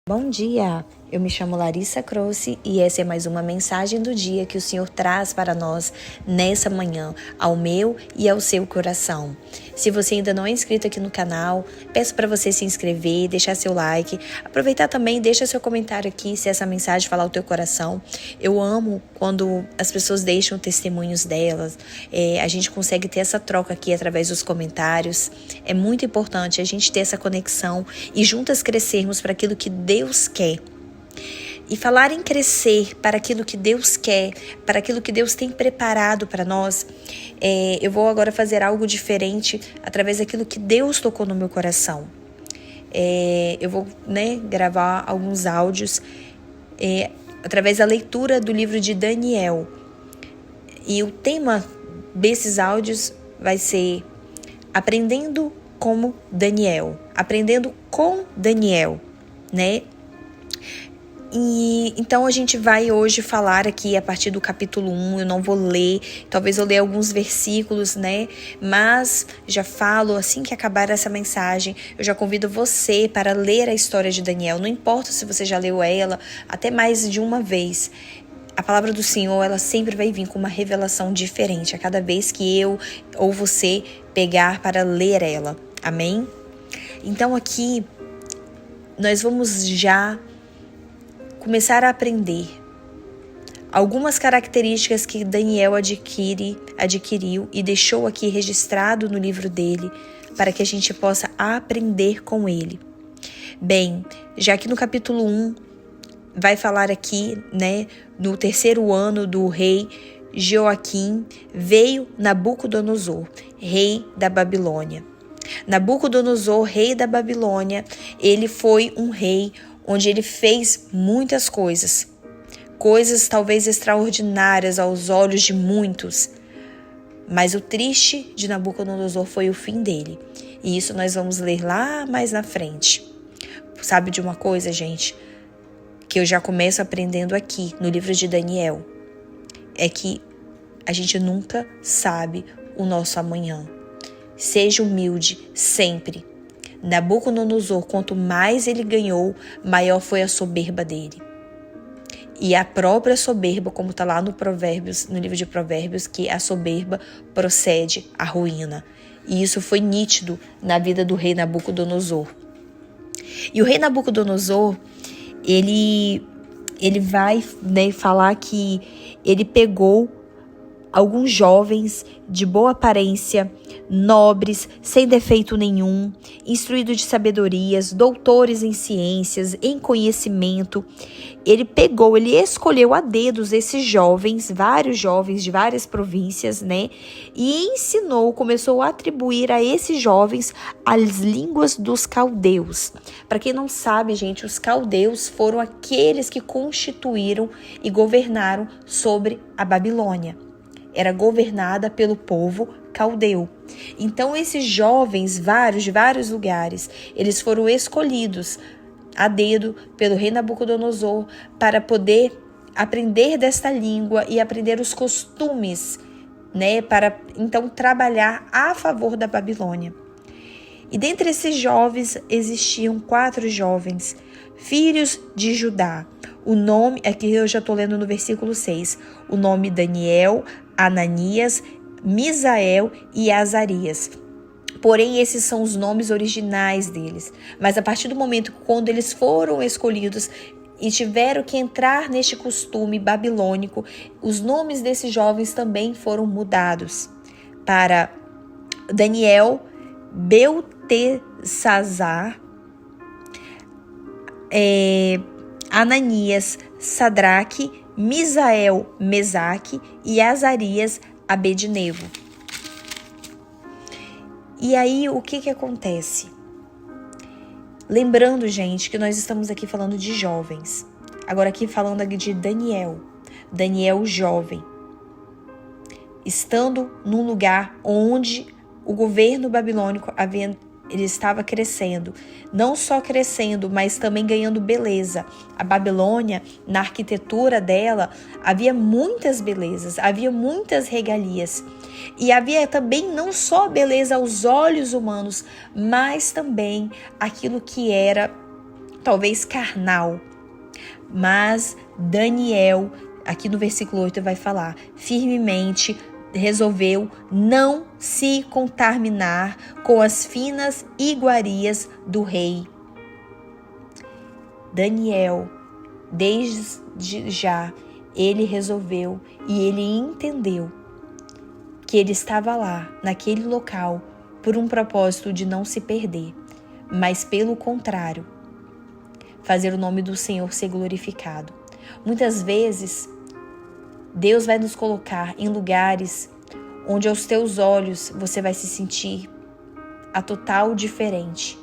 Bom dia, eu me chamo Larissa Croce e essa é mais uma mensagem do dia que o Senhor traz para nós nessa manhã, ao meu e ao seu coração. Se você ainda não é inscrito aqui no canal, peço para você se inscrever, deixar seu like, aproveitar também, deixa seu comentário aqui se essa mensagem falar o teu coração. Eu amo quando as pessoas deixam testemunhos delas, a gente consegue ter essa troca aqui através dos comentários. É muito importante a gente ter essa conexão e juntas crescermos para aquilo que Deus quer. E falar em crescer para aquilo que Deus quer, para aquilo que Deus tem preparado para nós, eu vou agora fazer algo diferente através daquilo que Deus tocou no meu coração. Eu vou gravar alguns áudios através da leitura do livro de Daniel. E o tema desses áudios vai ser Aprendendo como Daniel, aprendendo com Daniel, E então a gente vai hoje falar aqui a partir do capítulo 1, eu não vou ler, talvez eu leia alguns versículos, mas já falo, assim que acabar essa mensagem, eu já convido você para ler a história de Daniel, não importa se você já leu ela até mais de uma vez. A palavra do Senhor, ela sempre vai vir com uma revelação diferente a cada vez que eu ou você pegar para ler ela, amém? Então aqui nós vamos já começar a aprender algumas características que Daniel adquiriu e deixou aqui registrado no livro dele, para que a gente possa aprender com ele. Bem, já que no capítulo 1 vai falar aqui, no terceiro ano do rei Joaquim, veio Nabucodonosor, rei da Babilônia. Nabucodonosor, rei da Babilônia, ele foi um rei onde ele fez muitas coisas talvez extraordinárias aos olhos de muitos. Mas o triste de Nabucodonosor foi o fim dele. E isso nós vamos ler lá mais na frente. Sabe de uma coisa, gente, que eu já começo aprendendo aqui no livro de Daniel? É que a gente nunca sabe o nosso amanhã. Seja humilde sempre. Nabucodonosor, quanto mais ele ganhou, maior foi a soberba dele. E a própria soberba, como está lá no livro de Provérbios, que a soberba procede à ruína. E isso foi nítido na vida do rei Nabucodonosor. E o rei Nabucodonosor, ele vai falar que ele pegou alguns jovens de boa aparência, nobres, sem defeito nenhum, instruídos de sabedorias, doutores em ciências, em conhecimento. Ele escolheu a dedos esses jovens, vários jovens de várias províncias, e começou a atribuir a esses jovens as línguas dos caldeus. Para quem não sabe, gente, os caldeus foram aqueles que constituíram e governaram sobre a Babilônia. Era governada pelo povo caldeu. Então, esses jovens, de vários lugares, eles foram escolhidos a dedo pelo rei Nabucodonosor para poder aprender desta língua e aprender os costumes, para então trabalhar a favor da Babilônia. E dentre esses jovens existiam 4 jovens, filhos de Judá. O nome, aqui eu já estou lendo no versículo 6, o nome Daniel, Ananias, Misael e Azarias. Porém, esses são os nomes originais deles. Mas a partir do momento quando eles foram escolhidos e tiveram que entrar neste costume babilônico, os nomes desses jovens também foram mudados para Daniel, Beltesazar, Ananias, Sadraque, Misael, Mesaque e Azarias, Abednego. E aí, o que acontece? Lembrando, gente, que nós estamos aqui falando de jovens. Agora aqui falando de Daniel. Daniel jovem. Estando num lugar onde o governo babilônico ele estava crescendo. Não só crescendo, mas também ganhando beleza. A Babilônia, na arquitetura dela, havia muitas belezas, havia muitas regalias. E havia também não só beleza aos olhos humanos, mas também aquilo que era talvez carnal. Mas Daniel, aqui no versículo 8 vai falar, firmemente resolveu não se contaminar com as finas iguarias do rei. Daniel, desde já, ele resolveu e ele entendeu que ele estava lá, naquele local, por um propósito de não se perder, mas pelo contrário, fazer o nome do Senhor ser glorificado. Muitas vezes, Deus vai nos colocar em lugares onde aos teus olhos você vai se sentir a total diferente.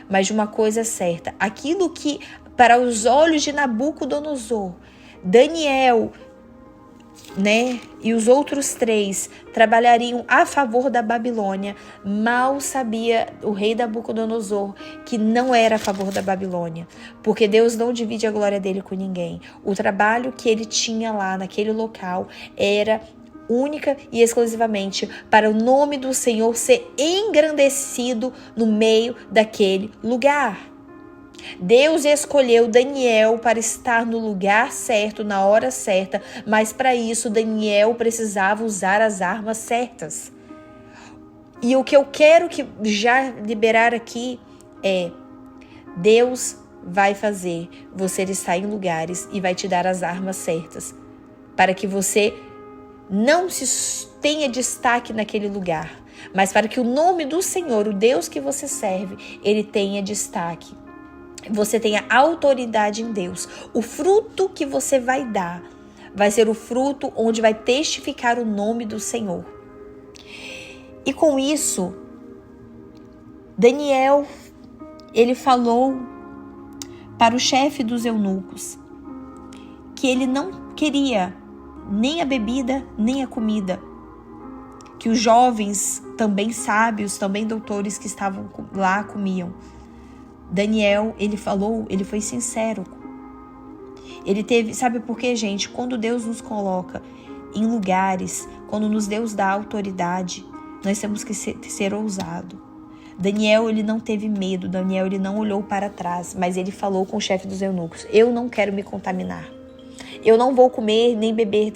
Mas de uma coisa é certa, aquilo que para os olhos de Nabucodonosor, Daniel, e os outros 3 trabalhariam a favor da Babilônia, mal sabia o rei Nabucodonosor que não era a favor da Babilônia, porque Deus não divide a glória dele com ninguém. O trabalho que ele tinha lá naquele local era única e exclusivamente para o nome do Senhor ser engrandecido no meio daquele lugar. Deus escolheu Daniel para estar no lugar certo, na hora certa, mas para isso Daniel precisava usar as armas certas. E o que eu quero que já liberar aqui é: Deus vai fazer você estar em lugares e vai te dar as armas certas, para que você não se tenha destaque naquele lugar, mas para que o nome do Senhor, o Deus que você serve, ele tenha destaque. Você tenha autoridade em Deus. O fruto que você vai dar vai ser o fruto onde vai testificar o nome do Senhor. E com isso, Daniel, ele falou para o chefe dos eunucos que ele não queria nem a bebida, nem a comida. Que os jovens, também sábios, também doutores que estavam lá comiam. Daniel, ele falou, ele foi sincero. Ele teve, sabe por quê, gente? Quando Deus nos coloca em lugares, quando Deus dá autoridade, nós temos que ser ousado. Daniel, ele não teve medo, Daniel, ele não olhou para trás, mas ele falou com o chefe dos eunucos: eu não quero me contaminar. Eu não vou comer nem beber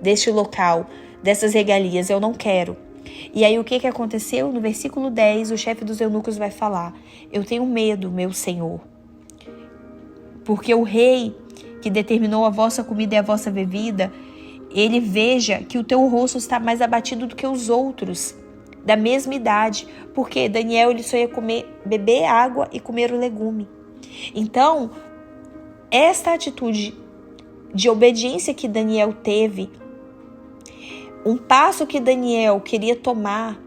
deste local, dessas regalias, eu não quero. E aí o que aconteceu? No versículo 10, o chefe dos eunucos vai falar: eu tenho medo, meu senhor, porque o rei que determinou a vossa comida e a vossa bebida, ele veja que o teu rosto está mais abatido do que os outros da mesma idade, porque Daniel, ele só ia beber água e comer o legume. Então, esta atitude de obediência que Daniel teve, um passo que Daniel queria tomar,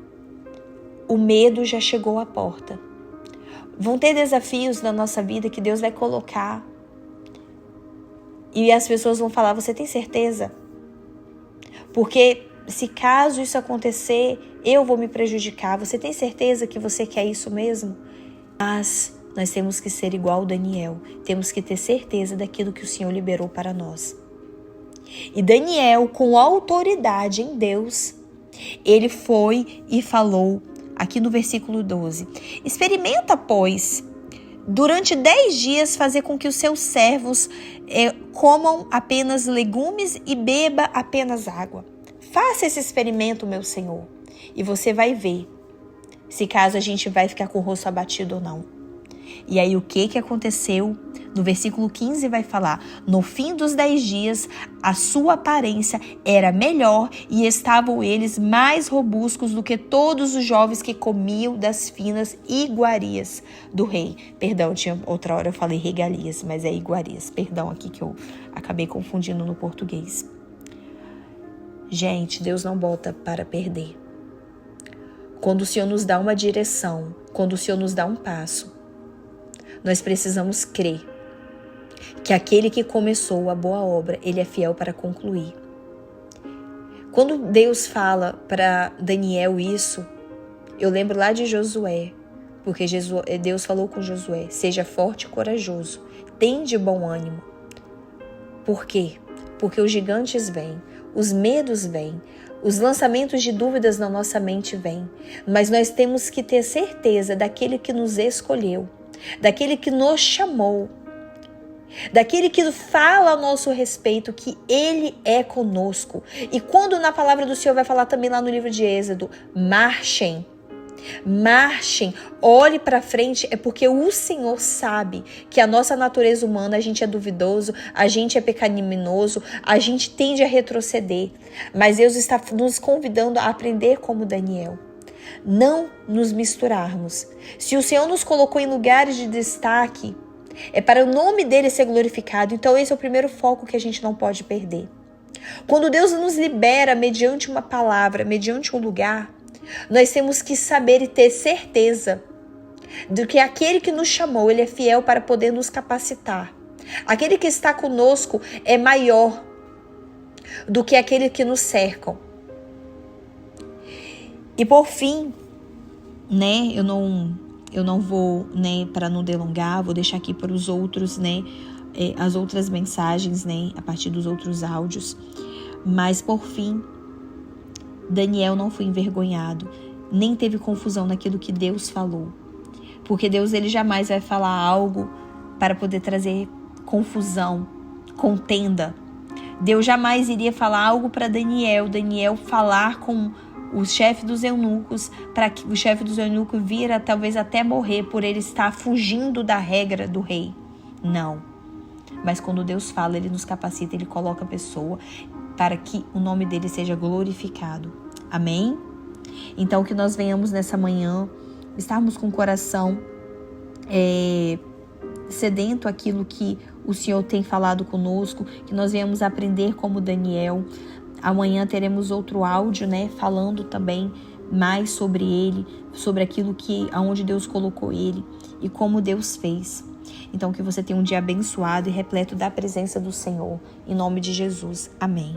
o medo já chegou à porta. Vão ter desafios na nossa vida que Deus vai colocar. E as pessoas vão falar: você tem certeza? Porque se caso isso acontecer, eu vou me prejudicar. Você tem certeza que você quer isso mesmo? Mas nós temos que ser igual Daniel. Temos que ter certeza daquilo que o Senhor liberou para nós. E Daniel, com autoridade em Deus, ele foi e falou, aqui no versículo 12: experimenta, pois, durante 10 dias fazer com que os seus servos comam apenas legumes e beba apenas água. Faça esse experimento, meu Senhor, e você vai ver se caso a gente vai ficar com o rosto abatido ou não. E aí o que aconteceu? No versículo 15 vai falar: no fim dos 10 dias, a sua aparência era melhor e estavam eles mais robustos do que todos os jovens que comiam das finas iguarias do rei. Perdão, outra hora eu falei regalias, mas é iguarias. Perdão aqui que eu acabei confundindo no português. Gente, Deus não bota para perder. Quando o Senhor nos dá uma direção, quando o Senhor nos dá um passo, nós precisamos crer que aquele que começou a boa obra, ele é fiel para concluir. Quando Deus fala para Daniel isso, eu lembro lá de Josué, porque Deus falou com Josué: seja forte e corajoso, tende bom ânimo. Por quê? Porque os gigantes vêm, os medos vêm, os lançamentos de dúvidas na nossa mente vêm, mas nós temos que ter certeza daquele que nos escolheu. daquele que nos chamou, daquele que fala a nosso respeito, que Ele é conosco. E quando na palavra do Senhor vai falar também lá no livro de Êxodo, marchem, olhe para frente, é porque o Senhor sabe que a nossa natureza humana, a gente é duvidoso, a gente é pecaminoso, a gente tende a retroceder. Mas Deus está nos convidando a aprender como Daniel. Não nos misturarmos. Se o Senhor nos colocou em lugares de destaque, é para o nome dele ser glorificado. Então esse é o primeiro foco que a gente não pode perder. Quando Deus nos libera mediante uma palavra, mediante um lugar, nós temos que saber e ter certeza de que aquele que nos chamou, ele é fiel para poder nos capacitar. Aquele que está conosco é maior do que aquele que nos cercam. E por fim, né, eu não vou, né, para não delongar, vou deixar aqui para os outros, né, as outras mensagens, né, a partir dos outros áudios. Mas por fim, Daniel não foi envergonhado, nem teve confusão naquilo que Deus falou. Porque Deus, ele jamais vai falar algo para poder trazer confusão, contenda. Deus jamais iria falar algo para Daniel falar com o chefe dos eunucos, para que o chefe dos eunucos vira talvez até morrer por ele estar fugindo da regra do rei. Não. Mas quando Deus fala, ele nos capacita, ele coloca a pessoa para que o nome dele seja glorificado. Amém? Então que nós venhamos nessa manhã, estarmos com o coração sedento aquilo que o Senhor tem falado conosco, que nós venhamos aprender como Daniel. Amanhã teremos outro áudio, né, falando também mais sobre ele, sobre aquilo aonde Deus colocou ele e como Deus fez. Então que você tenha um dia abençoado e repleto da presença do Senhor. Em nome de Jesus. Amém.